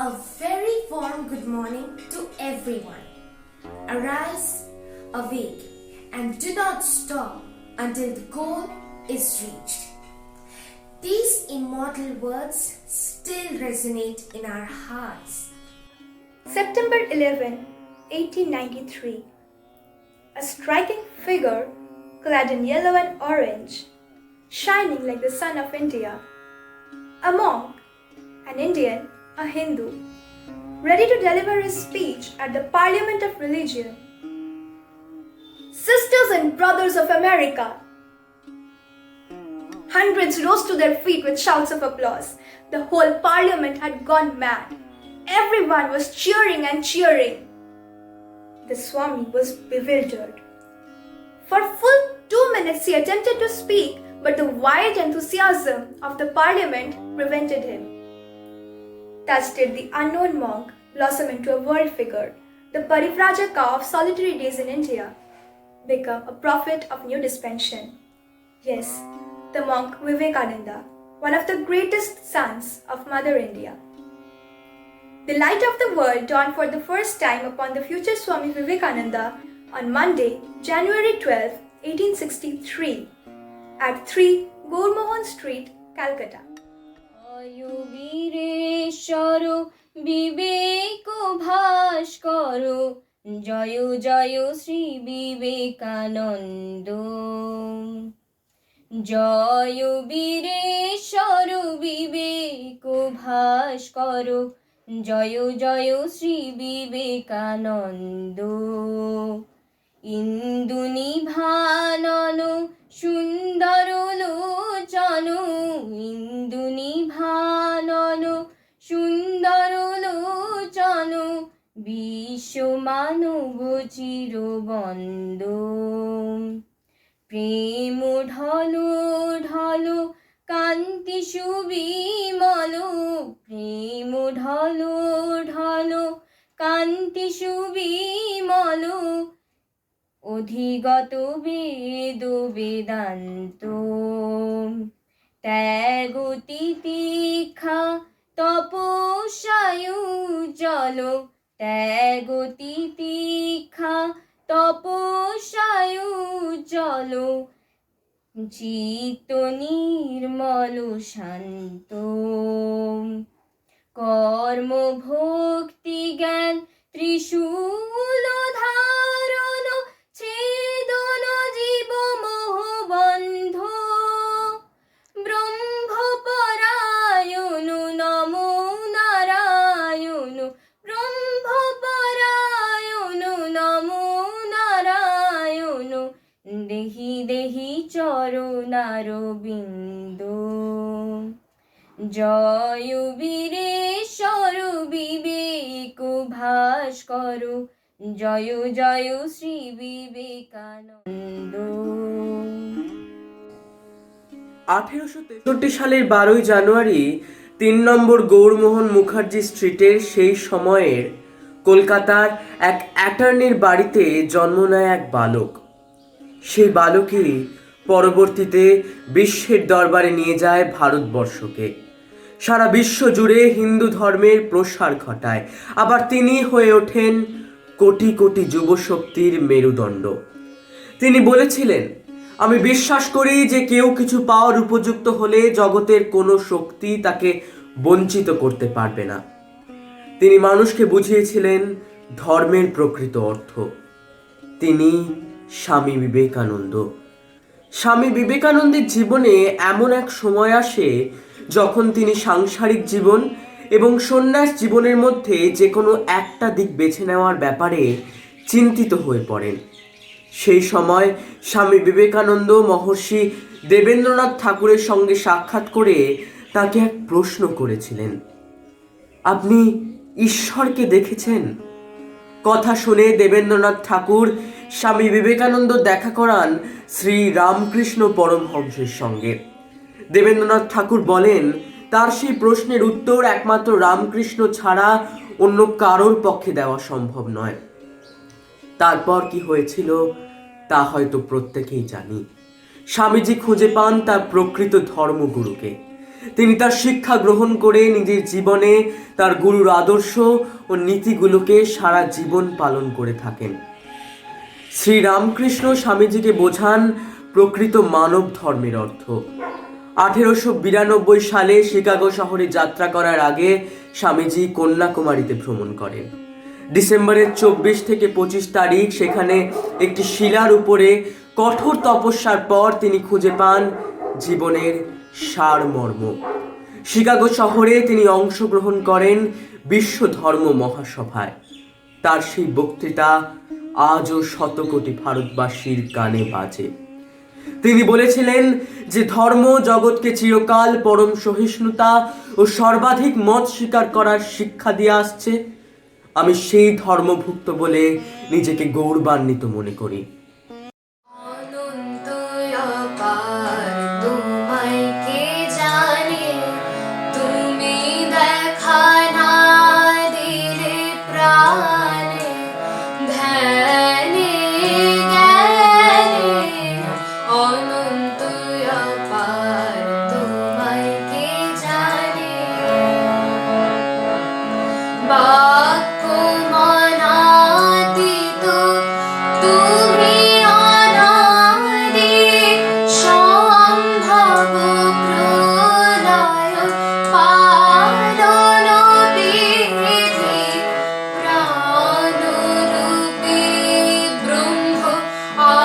A very warm good morning to everyone. Arise, awake, and do not stop until the goal is reached. These immortal words still resonate in our hearts. September 11, 1893. A striking figure clad in yellow and orange, shining like the sun of India. A monk, an Indian, a Hindu, ready to deliver his speech at the Parliament of Religion. Sisters and brothers of America! Hundreds rose to their feet with shouts of applause. The whole Parliament had gone mad. Everyone was cheering and cheering. The Swami was bewildered. For full 2 minutes he attempted to speak, but the wild enthusiasm of the Parliament prevented him. Thus did the unknown monk blossom into a world figure, the Parivrajaka of solitary days in India, become a prophet of new dispensation. Yes, the monk Vivekananda, one of the greatest sons of Mother India. The light of the world dawned for the first time upon the future Swami Vivekananda on Monday, January 12, 1863, at 3 Gurmohan Street, Calcutta. Bireswar বিবেক ভাস্কর জয় জয় শ্রী বিবেকানন্দ জয় বীরেশ্বর বিবেক ভাস্কর জয় জয় শ্রী বিবেকানন্দ ইন্দু নিভানন সুন্দর লোচন ইন্দু নিভানন সুন্দর লোচন বিশ্ব মানব চিরবন্দ প্রেম ঢলো ঢলো কান্তি সুবিমল প্রেম ঢলো ঢলো কান্তি সুবিমল অধিগত বেদ বেদান্ত ত্যাগ তিতিক্ষা তপস্যায়ুজ্জ্বল ত্যাগ তিতিক্ষা তপস্যায়ুজ্জ্বল চিত্ত নির্মল শান্ত কর্ম ভক্তি জ্ঞান ত্রিশূল ধারণ ছেদন জীব মোহবন্ধ ব্রহ্মপরায়ণ নমো নারায়ণ ব্রহ্মপরায়ণ নমো নারায়ণ দেহি দেহি চরণারবিন্দ জয় বীরেশ্বর বিবেক ভাস্কর জয় জয় শ্রী বিবেকানন্দ। 1863 সালের 12 জানুয়ারি 3 নম্বর গৌরমোহন মুখার্জি স্ট্রিটের সেই সময়ের কলকাতার এক অ্যাটর্নির বাড়িতে জন্ম নেয় এক বালক। সেই বালকই পরবর্তীতে বিশ্বের দরবারে নিয়ে যায় ভারতবর্ষকে, সারা বিশ্ব জুড়ে হিন্দু ধর্মের প্রসার ঘটায়। আবার তিনি হয়ে ওঠেন কোটি কোটি যুবশক্তির মেরুদণ্ড। তিনি বলেছিলেন, আমি বিশ্বাস করি যে কেউ কিছু পাওয়ার উপযুক্ত হলে জগতের কোনো শক্তি তাকে বঞ্চিত করতে পারবে না। তিনি মানুষকে বুঝিয়েছিলেন ধর্মের প্রকৃত অর্থ। তিনি স্বামী বিবেকানন্দ। স্বামী বিবেকানন্দের জীবনে এমন এক সময় আসে যখন তিনি সাংসারিক জীবন এবং সন্ন্যাস জীবনের মধ্যে যে কোনো একটা দিক বেছে নেওয়ার ব্যাপারে চিন্তিত হয়ে পড়েন। সেই সময় স্বামী বিবেকানন্দ মহর্ষি দেবেন্দ্রনাথ ঠাকুরের সঙ্গে সাক্ষাৎ করে তাকে এক প্রশ্ন করেছিলেন, আপনি ঈশ্বরকে দেখেছেন? কথা শুনে দেবেন্দ্রনাথ ঠাকুর স্বামী বিবেকানন্দ দেখা করান শ্রী রামকৃষ্ণ পরমহংসের সঙ্গে। দেবেন্দ্রনাথ ঠাকুর বলেন, তার সেই প্রশ্নের উত্তর একমাত্র রামকৃষ্ণ ছাড়া অন্য কারোর পক্ষে দেওয়া সম্ভব নয়। তারপর কি হয়েছিল তা হয়তো প্রত্যেকেই জানি। স্বামীজি খুঁজে পান তার প্রকৃত ধর্মগুরুকে। তিনি তার শিক্ষা গ্রহণ করে নিজের জীবনে তার গুরুর আদর্শ ও নীতিগুলোকে সারা জীবন পালন করে থাকেন। শ্রীরামকৃষ্ণ স্বামীজিকে বোঝান প্রকৃত মানব ধর্মের অর্থ। 1892 সালে শিকাগো শহরে যাত্রা করার আগে স্বামীজি কন্যাকুমারীতে ভ্রমণ করেন। ডিসেম্বরের 24 থেকে 25 তারিখ সেখানে একটি শিলার উপরে কঠোর তপস্যার পর তিনি খুঁজে পান জীবনের সারমর্ম। শিকাগো শহরে তিনি অংশগ্রহণ করেন বিশ্ব ধর্ম মহাসভায়। তার সেই বক্তৃতা আজও শতকোটি ভারতবাসীর কানে বাজে। তিনি বলেছিলেন যে ধর্ম জগৎকে চিরকাল পরম সহিষ্ণুতা ও সর্বাধিক মত স্বীকার করার শিক্ষা দিয়ে আসছে। আমি সেই ধর্মভুক্ত বলে নিজেকে গৌরবান্বিত মনে করি। অনন্ত অপার তোমায় কে জানে, তুমি দেখা না দিলে প্রাণে, ধ্যানে জ্ঞানে। অনন্ত অপার তোমায় কে জানে, বাক্য মনাতীত তুমি অনাদি, সম্ভব প্রলয় পালন বিধি, প্রাণরূপী ব্রহ্ম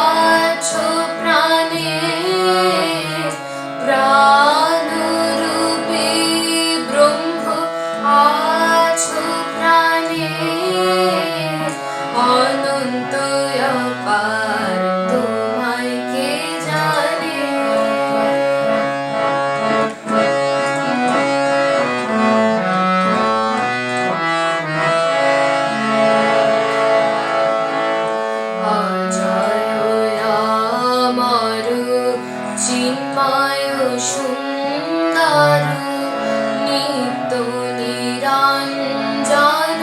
আছো প্রাণে, প্রাণরূপী ব্রহ্ম আছো প্রাণে। অনন্ত অপার তোমায় কে জানে। অজয় অমর চিন্ময় সুন্দর, নিত্য নিরঞ্জন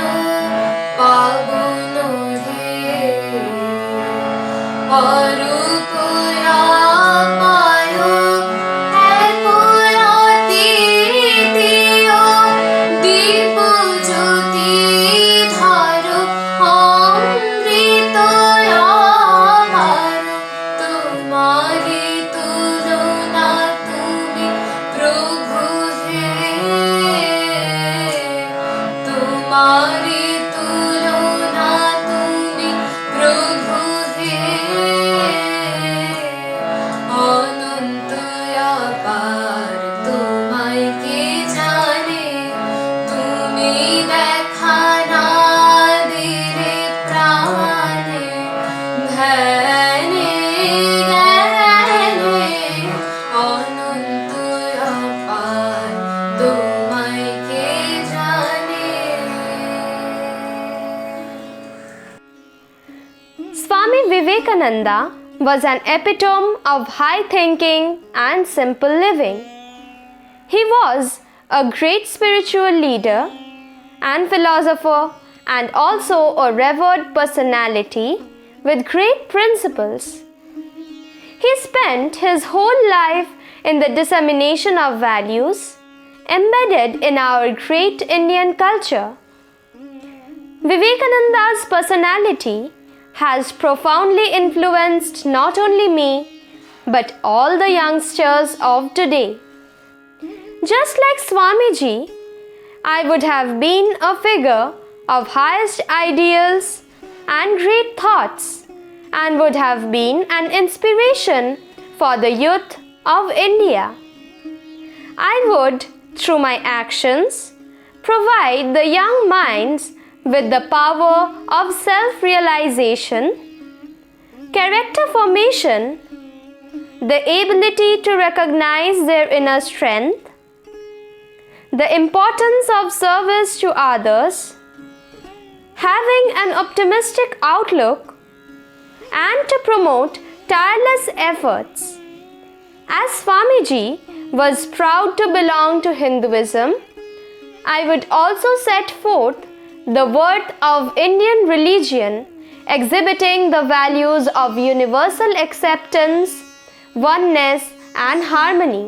পাবন হে, অরূপ অপার এক অদ্বিতীয়, দীপ জ্যোতি ধর অমৃত অপার। তোমারি তুলনা তুমি প্রভু হে, তোমারি তুলনা তুমি প্রভু হে। অনন্ত অপার তোমায় কে জানে, তুমি দেখা না দিলে প্রাণে, ধ্যানে জ্ঞানে। অনন্ত অপার তোমায় কে জানে। Swami Vivekananda was an epitome of high thinking and simple living. He was a great spiritual leader and philosopher, and also a revered personality with great principles. He spent his whole life in the dissemination of values embedded in our great Indian culture. Vivekananda's personality has profoundly influenced not only me, but all the youngsters of today. Just like Swamiji, I would have been a figure of highest ideals and great thoughts, and would have been an inspiration for the youth of India. I would, through my actions, provide the young minds with the power of self-realization, character formation, the ability to recognize their inner strength, the importance of service to others, having an optimistic outlook, and to promote tireless efforts. As Swamiji was proud to belong to Hinduism, I would also set forth the worth of Indian religion, exhibiting the values of universal acceptance, oneness, and harmony.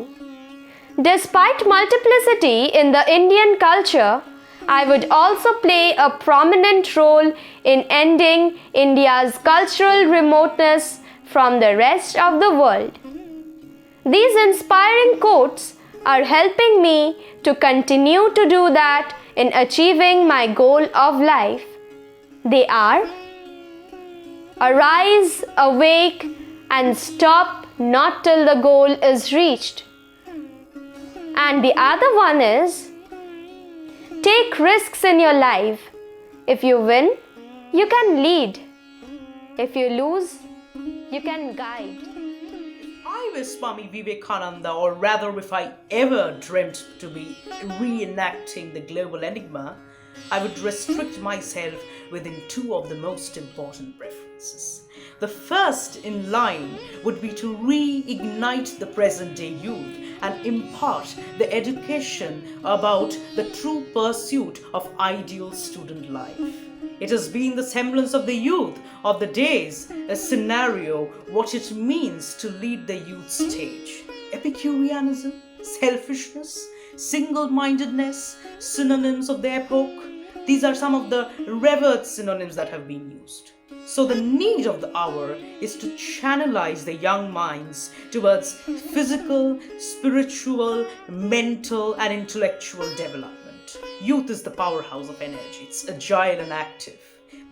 Despite multiplicity in the Indian culture, I would also play a prominent role in ending India's cultural remoteness from the rest of the world. These inspiring quotes are helping me to continue to do that in achieving my goal of life. They are: arise, awake, and stop not till the goal is reached. And the other one is: take risks in your life. If you win, you can lead. If you lose, you can guide. If I were Swami Vivekananda, or rather if I ever dreamt to be reenacting the global enigma, I would restrict myself within two of the most important preferences. The first in line would be to reignite the present day youth and impart the education about the true pursuit of ideal student life. It has been the semblance of the youth of the days, a scenario, what it means to lead the youth stage. Epicureanism, selfishness, single-mindedness, synonyms of the epoch. These are some of the revered synonyms that have been used. So the need of the hour is to channelize the young minds towards physical, spiritual, mental, and intellectual development. Youth is the powerhouse of energy. It's agile and active.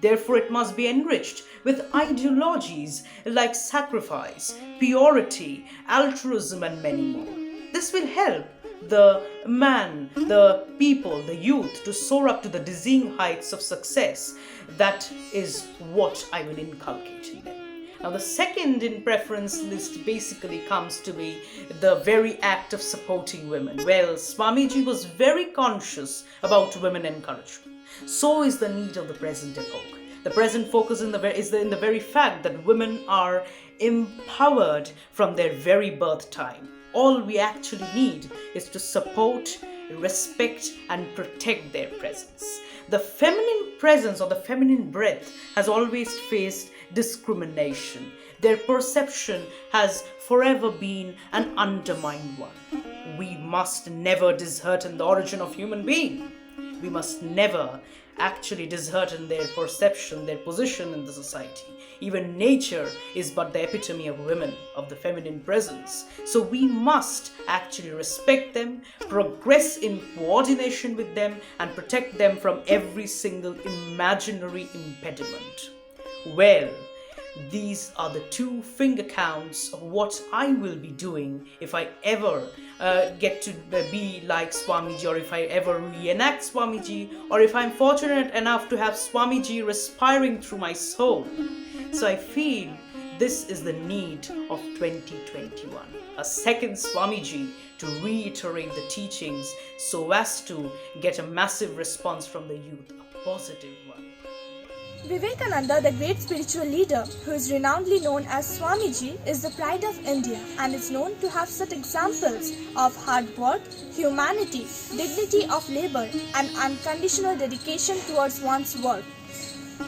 Therefore, it must be enriched with ideologies like sacrifice, purity, altruism, and many more. This will help the man, the people, the youth to soar up to the dizzying heights of success. That is what I will inculcate in them. Now, the second in preference list basically comes to be the very act of supporting women. Well, Swamiji was very conscious about women encouragement. So is the need of the present epoch. The present focus is in the very fact that women are empowered from their very birth time. All we actually need is to support, respect, and protect their presence. The feminine presence or the feminine breath has always faced discrimination. Their perception has forever been an undermined one. We must never dishearten the origin of human being. We must never actually dishearten their perception, their position in the society. Even nature is but the epitome of women, of the feminine presence. So we must actually respect them, progress in coordination with them, and protect them from every single imaginary impediment. Well, these are the two finger counts of what I will be doing if I ever get to be like Swamiji, or if I ever reenact Swamiji, or if I'm fortunate enough to have Swamiji respiring through my soul. So I feel this is the need of 2021. A second Swamiji to reiterate the teachings so as to get a massive response from the youth, a positive one. Vivekananda, the great spiritual leader who is renownedly known as Swamiji, is the pride of India and is known to have set examples of hard work, humanity, dignity of labor, and unconditional dedication towards one's work.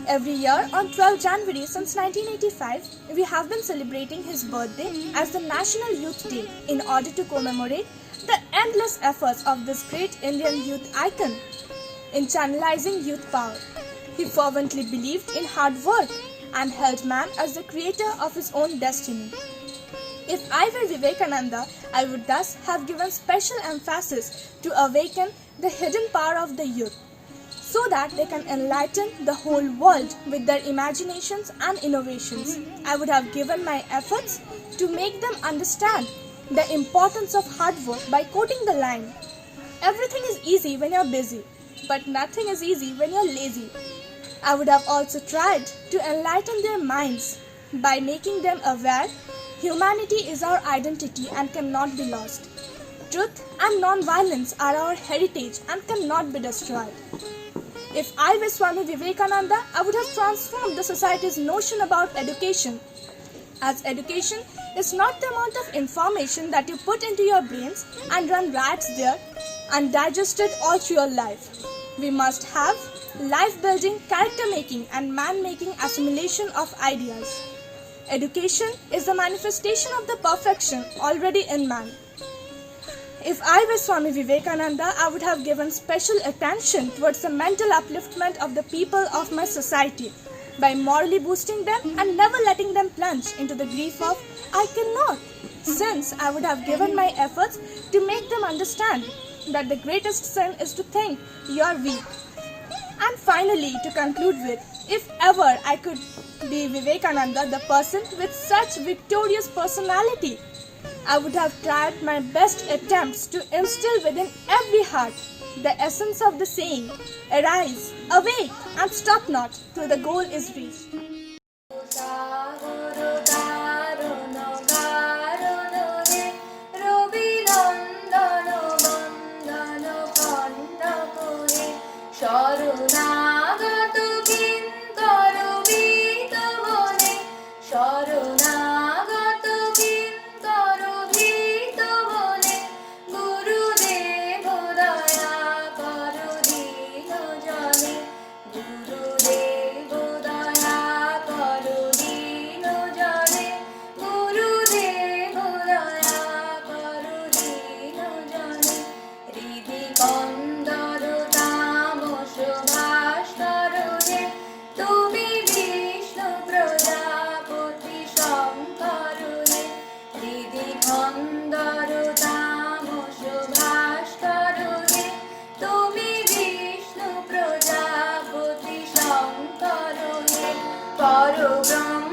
Every year on 12 January since 1985, we have been celebrating his birthday as the National Youth Day in order to commemorate the endless efforts of this great Indian youth icon in channelizing youth power. He fervently believed in hard work and held man as the creator of his own destiny. If I were Vivekananda, I would thus have given special emphasis to awaken the hidden power of the youth, so that they can enlighten the whole world with their imaginations and innovations. I would have given my efforts to make them understand the importance of hard work by quoting the line, "Everything is easy when you're busy, but nothing is easy when you're lazy." I would have also tried to enlighten their minds by making them aware humanity is our identity and cannot be lost. Truth and non-violence are our heritage and cannot be destroyed. If I were Swami Vivekananda, I would have transformed the society's notion about education, as education is not the amount of information that you put into your brains and run rats there and digest it all through your life. We must have life-building, character-making and man-making assimilation of ideas. Education is the manifestation of the perfection already in man. If I were Swami Vivekananda, I would have given special attention towards the mental upliftment of the people of my society by morally boosting them and never letting them plunge into the grief of I cannot, since I would have given my efforts to make them understand that the greatest sin is to think you are weak. And finally, to conclude with, if ever I could be Vivekananda, the person with such victorious personality, I would have tried my best attempts to instill within every heart the essence of the saying, arise, awake, and stop not till the goal is reached. শরণাগত কিঙ্কর ভীত বনে শরণাগত কিঙ্কর ভীত বনে গুরুদেব দয়া করো দীন জনে গুরুদেব দয়া করো দীন জনে গুরুদেব দয়া করো দীন জনে হৃদি কন্দর তামস ভাস্করণে তুমি বিষ্ণু প্রজাপতি শঙ্করণে হৃদি কন্দর তামস ভাস্করণে তুমি বিষ্ণু প্রজাপতি শঙ্করণে পরব্রহ্ম